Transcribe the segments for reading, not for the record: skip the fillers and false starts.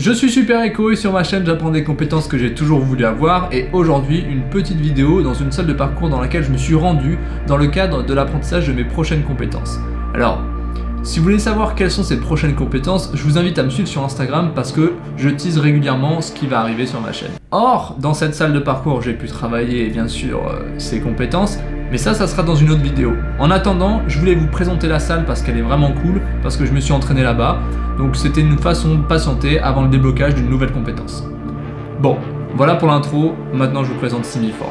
Je suis Super Echo et sur ma chaîne j'apprends des compétences que j'ai toujours voulu avoir et aujourd'hui une petite vidéo dans une salle de parcours dans laquelle je me suis rendu dans le cadre de l'apprentissage de mes prochaines compétences. Alors, si vous voulez savoir quelles sont ces prochaines compétences, je vous invite à me suivre sur Instagram parce que je tease régulièrement ce qui va arriver sur ma chaîne. Or, dans cette salle de parcours, j'ai pu travailler bien sûr ces compétences, mais ça sera dans une autre vidéo. En attendant, je voulais vous présenter la salle parce qu'elle est vraiment cool, parce que je me suis entraîné là-bas, donc c'était une façon de patienter avant le déblocage d'une nouvelle compétence. Bon, voilà pour l'intro, maintenant je vous présente Simiform.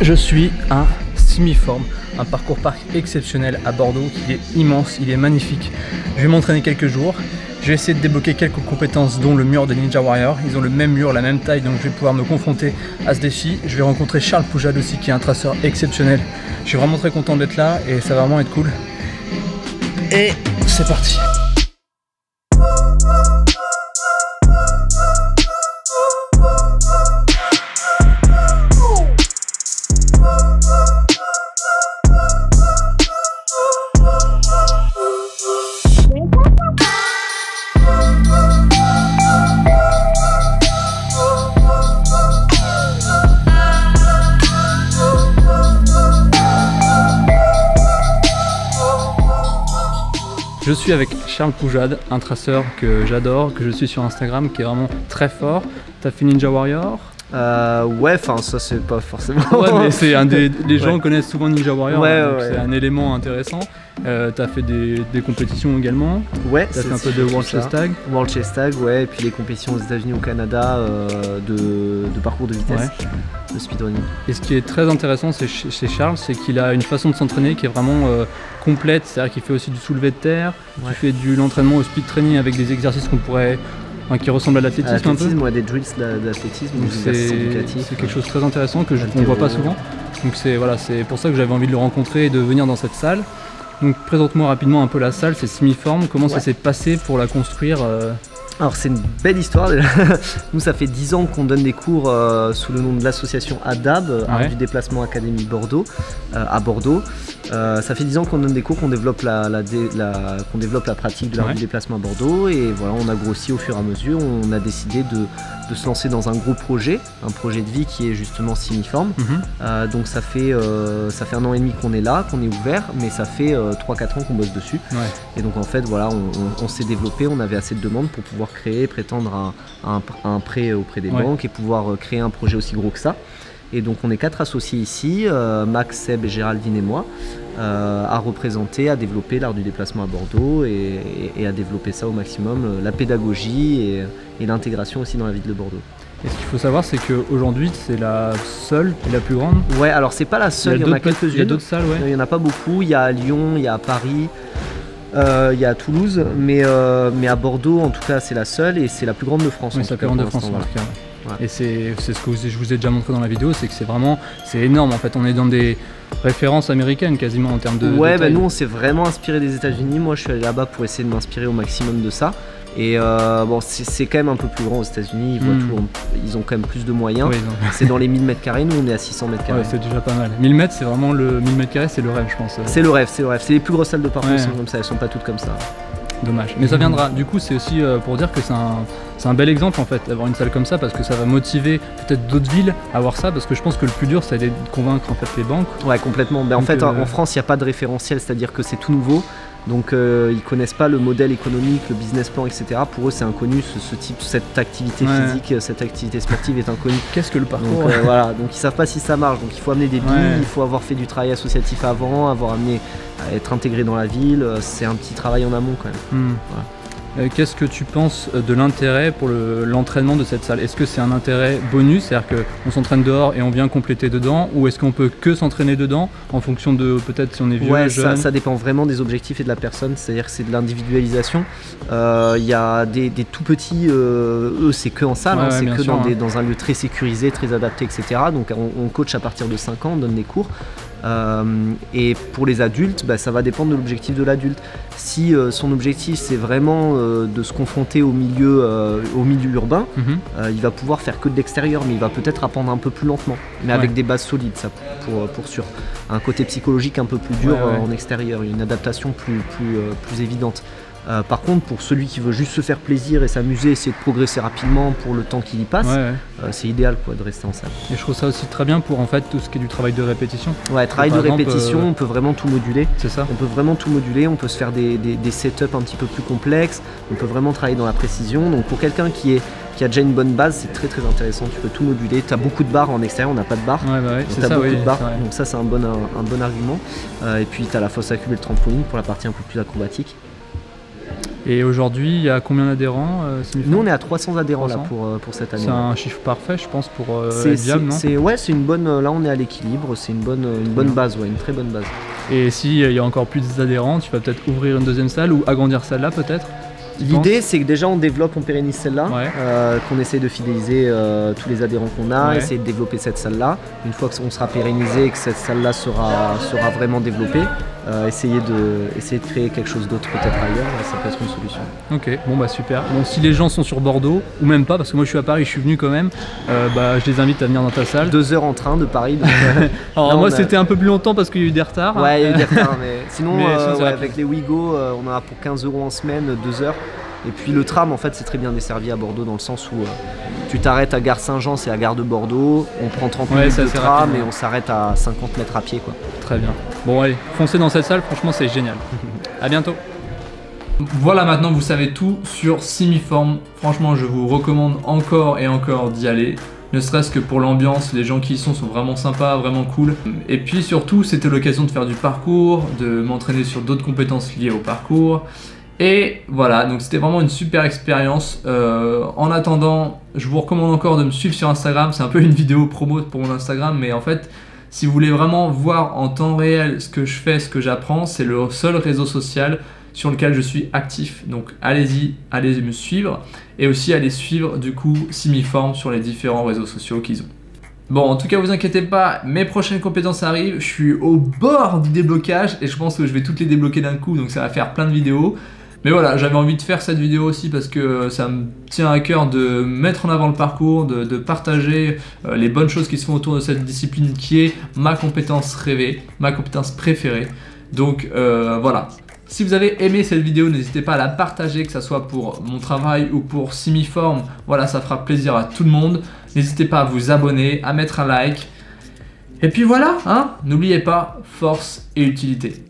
Je suis à Simiform, un parcours parc exceptionnel à Bordeaux qui est immense, il est magnifique. Je vais m'entraîner quelques jours, je vais essayer de débloquer quelques compétences dont le mur de Ninja Warrior. Ils ont le même mur, la même taille, donc je vais pouvoir me confronter à ce défi. Je vais rencontrer Charles Poujade aussi qui est un traceur exceptionnel. Je suis vraiment très content d'être là et ça va vraiment être cool. Et c'est parti. Je suis avec Charles Poujade, un traceur que j'adore, que je suis sur Instagram, qui est vraiment très fort. T'as fait Ninja Warrior? Ouais, enfin ça c'est pas forcément... Ouais, mais c'est un des... Les gens connaissent souvent Ninja Warrior, ouais, donc c'est un élément intéressant. T'as fait des compétitions également. Ouais, t'as fait un peu de World Chess Tag. World Chess Tag, ouais, et puis les compétitions aux États-Unis, au Canada, de parcours de vitesse, de speedrunning. Et ce qui est très intéressant chez Charles, c'est qu'il a une façon de s'entraîner qui est vraiment complète, c'est-à-dire qu'il fait aussi du soulevé de terre, tu fais l'entraînement au speed training avec des exercices qu'on pourrait... qui ressemble à l'athlétisme un peu. Ouais, des drills d'athlétisme, c'est quelque chose de très intéressant que on ne voit pas souvent. Donc c'est pour ça que j'avais envie de le rencontrer et de venir dans cette salle. Donc présente-moi rapidement un peu la salle, c'est Simiform, comment ça s'est passé pour la construire Alors c'est une belle histoire. Nous ça fait 10 ans qu'on donne des cours sous le nom de l'association ADAB, Art du déplacement Académie Bordeaux, à Bordeaux. Ça fait 10 ans qu'on donne des cours, qu'on développe qu'on développe la pratique de l'art du déplacement à Bordeaux et voilà, on a grossi au fur et à mesure. On a décidé de se lancer dans un gros projet, un projet de vie qui est justement Simiform. Donc ça fait 1 an et demi qu'on est là, qu'on est ouvert, mais ça fait 3-4 ans qu'on bosse dessus. Et donc en fait voilà, on s'est développé, on avait assez de demandes pour pouvoir prétendre à un prêt auprès des banques et pouvoir créer un projet aussi gros que ça. Et donc on est 4 associés ici, Max, Seb, Géraldine et moi, à représenter, à développer l'art du déplacement à Bordeaux et à développer ça au maximum, la pédagogie et l'intégration aussi dans la ville de Bordeaux. Et ce qu'il faut savoir, c'est qu'aujourd'hui, c'est la seule et la plus grande. Ouais, alors c'est pas la seule, il y en a quelques-unes. Il y a d'autres salles, Il n'y en a pas beaucoup, il y a à Lyon, il y a à Paris, il y a à Toulouse, mais à Bordeaux, en tout cas, c'est la seule et c'est la plus grande de France. Oui, c'est la plus grande de France, en tout cas. Et c'est ce que je vous ai déjà montré dans la vidéo, c'est que c'est énorme en fait, on est dans des références américaines quasiment en termes de taille. Nous on s'est vraiment inspiré des États-Unis. Moi je suis allé là-bas pour essayer de m'inspirer au maximum de ça. Et bon, c'est quand même un peu plus grand aux États-Unis, ils ont quand même plus de moyens. C'est dans les 1000 m², nous on est à 600 m². Ouais, c'est déjà pas mal. 1000 mètres, c'est vraiment le 1000 m², c'est le rêve, je pense. C'est le rêve, c'est les plus grosses salles de parcours sont comme ça, elles sont pas toutes comme ça. Dommage. Mais ça viendra. Du coup, c'est aussi pour dire que c'est un bel exemple en fait d'avoir une salle comme ça, parce que ça va motiver peut-être d'autres villes à avoir ça, parce que je pense que le plus dur, c'est de convaincre en fait les banques. Ouais, complètement. Ben, en fait, en France, il n'y a pas de référentiel, c'est-à-dire que c'est tout nouveau. Donc ils connaissent pas le modèle économique, le business plan, etc. Pour eux c'est inconnu, cette activité physique, cette activité sportive est inconnue. Qu'est-ce que le parcours? Donc voilà, donc ils savent pas si ça marche, donc il faut amener des billes, il faut avoir fait du travail associatif avant, avoir amené à être intégré dans la ville, c'est un petit travail en amont quand même. Voilà. Qu'est-ce que tu penses de l'intérêt pour l'entraînement de cette salle? Est-ce que c'est un intérêt bonus, c'est-à-dire qu'on s'entraîne dehors et on vient compléter dedans, ou est-ce qu'on peut que s'entraîner dedans en fonction de peut-être si on est vieux, jeune? Ça dépend vraiment des objectifs et de la personne, c'est-à-dire que c'est de l'individualisation. Il y a des tout petits, eux c'est que en salle, c'est que dans un lieu très sécurisé, très adapté, etc. Donc on coach à partir de 5 ans, on donne des cours. Et pour les adultes, ça va dépendre de l'objectif de l'adulte. Si son objectif c'est vraiment de se confronter au milieu urbain, il va pouvoir faire que de l'extérieur, mais il va peut-être apprendre un peu plus lentement, mais avec des bases solides, ça pour sûr. Un côté psychologique un peu plus dur en extérieur, une adaptation plus évidente. Par contre, pour celui qui veut juste se faire plaisir et s'amuser, essayer de progresser rapidement pour le temps qu'il y passe, c'est idéal de rester en salle. Et je trouve ça aussi très bien pour en fait tout ce qui est du travail de répétition. Ouais, travail de répétition, on peut vraiment tout moduler. C'est ça. On peut vraiment tout moduler, on peut se faire des setups un petit peu plus complexes, on peut vraiment travailler dans la précision. Donc pour quelqu'un qui a déjà une bonne base, c'est très intéressant, tu peux tout moduler. Tu as beaucoup de barres en extérieur, on n'a pas de barres. C'est ça, beaucoup de barres, donc ça c'est un bon argument. Et puis tu as la fosse à cube et le trampoline pour la partie un peu plus acrobatique. Et aujourd'hui, il y a combien d'adhérents? Nous, on est à 300 adhérents 300. Là pour cette année. C'est un chiffre parfait, je pense, pour être viable, non? Ouais, c'est une bonne. Là, on est à l'équilibre. C'est une bonne base, une très bonne base. Et s'il y a encore plus d'adhérents, tu vas peut-être ouvrir une deuxième salle ou agrandir celle-là, peut-être? L'idée, c'est que déjà on développe, on pérennise celle-là, qu'on essaye de fidéliser tous les adhérents qu'on a, essayer de développer cette salle-là. Une fois qu'on sera pérennisé et que cette salle-là sera vraiment développée, essayer de créer quelque chose d'autre peut-être ailleurs, ça peut être une solution. Ok, bon bah super. Bon, si les gens sont sur Bordeaux, ou même pas, parce que moi je suis à Paris, je suis venu quand même, je les invite à venir dans ta salle. 2 heures en train de Paris. Donc, alors moi c'était un peu plus longtemps parce qu'il y a eu des retards. Ouais, il y a eu des retards, mais sinon avec les WeGo, on en a pour 15 € en semaine, 2 heures. Et puis le tram en fait c'est très bien desservi à Bordeaux dans le sens où tu t'arrêtes à Gare Saint-Jean, c'est à Gare de Bordeaux, on prend 30 minutes de tram et on s'arrête à 50 mètres à pied quoi. Très bien. Bon allez, foncez dans cette salle, franchement c'est génial. À bientôt. Voilà, maintenant vous savez tout sur Simiform. Franchement je vous recommande encore et encore d'y aller. Ne serait-ce que pour l'ambiance, les gens qui y sont vraiment sympas, vraiment cool. Et puis surtout c'était l'occasion de faire du parcours, de m'entraîner sur d'autres compétences liées au parcours. Et voilà, donc c'était vraiment une super expérience. En attendant, je vous recommande encore de me suivre sur Instagram. C'est un peu une vidéo promo pour mon Instagram, mais en fait, si vous voulez vraiment voir en temps réel ce que je fais, ce que j'apprends, c'est le seul réseau social sur lequel je suis actif. Donc allez-y, allez me suivre. Et aussi allez suivre du coup Simiform sur les différents réseaux sociaux qu'ils ont. Bon, en tout cas, vous inquiétez pas, mes prochaines compétences arrivent. Je suis au bord du déblocage et je pense que je vais toutes les débloquer d'un coup, donc ça va faire plein de vidéos. Mais voilà, j'avais envie de faire cette vidéo aussi parce que ça me tient à cœur de mettre en avant le parcours, de partager les bonnes choses qui se font autour de cette discipline qui est ma compétence rêvée, ma compétence préférée. Donc voilà. Si vous avez aimé cette vidéo, n'hésitez pas à la partager, que ce soit pour mon travail ou pour Simiform. Voilà, ça fera plaisir à tout le monde. N'hésitez pas à vous abonner, à mettre un like. Et puis voilà, hein, n'oubliez pas, force et utilité.